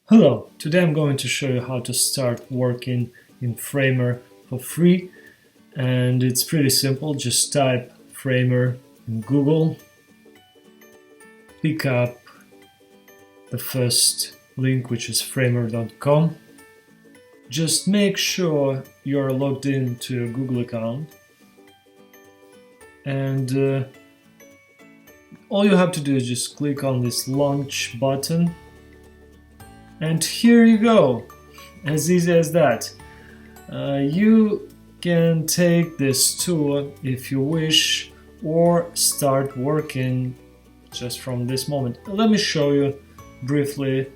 Hello, today I'm going to show you how to start working in Framer for free, and it's pretty simple. Just type Framer in Google, pick up the first link, which is framer.com. Just make sure you're logged into a Google account, and all you have to do is just click on this launch button. And here you go, as easy as that. You can take this tool if you wish, or start working just from this moment. Let me show you briefly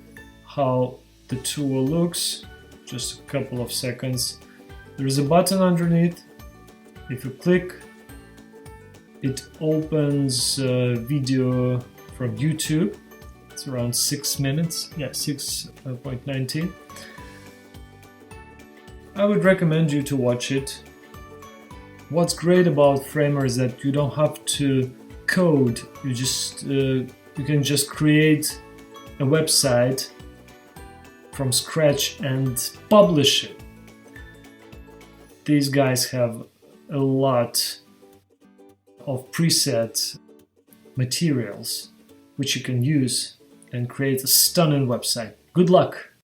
how the tool looks. Just a couple of seconds. There is a button underneath. If you click, it opens a video from YouTube. It's around 6 minutes, 6.19. I would recommend you to watch it. What's great about Framer is that you don't have to code. You can just create a website from scratch and publish it. These guys have a lot of preset materials which you can use and create a stunning website. Good luck!